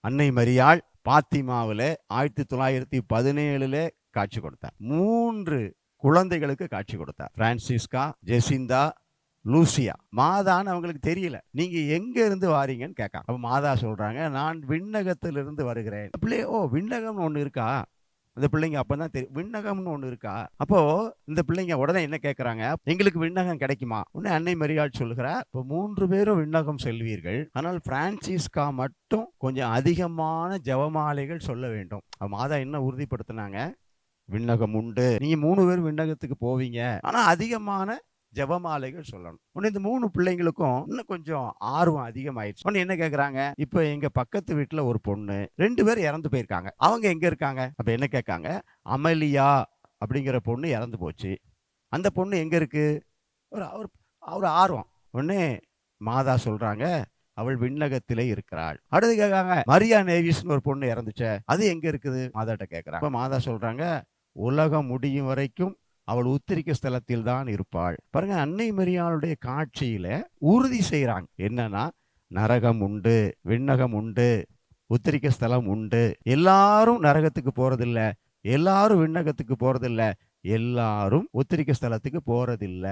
அன்னை மரியாள் பாத்திமாவில் 1917 காட்சி கொடுத்தார். 3 குழந்தைகளுக்கு காட்சி கொடுத்தார். Francesca, Jesintha, Lucia. மாதான்னு அவங்களுக்கு தெரியல. நீங்க எங்க இருந்து வாரீங்கன்னு கேட்காங்க. அப்ப மாதா சொல்றாங்க, நான் விண்ணகத்திலிருந்து வருகிறேன். பிள்ளை, ஓ விண்ணகம்னு ஒண்ணு இருக்கா? இந்த பிள்ளைங்க அப்பதான் தெரியும் விண்ணகம்னு ஒண்ணு இருக்கா. அப்போ இந்த பிள்ளைங்க உடனே என்ன கேட்கறாங்க, எங்களுக்கு விண்ணகம் கிடைக்குமா? உடனே அன்னை மரியாள் சொல்லுகிறார், இப்போ 3 பேரும் விண்ணகம் செல்வீர்கள், ஆனால் பிரான்சிஸ்கா மட்டும் கொஞ்சம் அதிகமான ஜெபமாலைகள் சொல்ல வேண்டும். மாதா என்ன உறுதிப்படுத்தினாங்க, விண்ணகம் உண்டு, நீங்க 3 பேர் விண்ணகத்துக்கு போவீங்க, ஆனா அதிகமான ஜெபமாலைகள் சொல்லணும். உடனே இந்த 3 பிள்ளைங்களுக்கும் இன்னும் கொஞ்சம் ஆர்வம் அதிகமாயிடுச்சு. உடனே என்ன கேட்கறாங்க, இப்ப எங்க பக்கத்து வீட்டுல ஒரு பொண்ணு, 2 பேர் இறந்து போயிருக்காங்க, அவங்க எங்க இருக்காங்க? அப்ப என்ன கேட்காங்க, அமலியா அப்படிங்கிற பொண்ணு இறந்து போச்சு, அந்த பொண்ணு எங்க இருக்கு? ஒரு ஒரு ஆர்வம். உடனே மாதா சொல்றாங்க, அவள் விண்ணகத்திலே இருக்கிறாள். அடுத்து கேட்காங்க, மரியா நேவிஸ்னு ஒரு பொண்ணு இறந்துச்சே, அது எங்க இருக்குது? மாதாட்ட கேட்கறாங்க. மாதா சொல்றாங்க, உலகம் முடியும் வரைக்கும் அவள் உத்திரிக்க ஸ்தலத்தில் தான் இருப்பாள். பாருங்க, அன்னை மரியாளுடைய காட்சியில உறுதி செய்யறாங்க என்னன்னா, நரகம் உண்டு, விண்ணகம் உண்டு, உத்திரிக்க ஸ்தலம் உண்டு, எல்லாரும் நரகத்துக்கு போறதில்ல, எல்லாரும் விண்ணகத்துக்கு போறதில்ல, எல்லாரும் உத்திரிக்க ஸ்தலத்துக்கு போறதில்ல.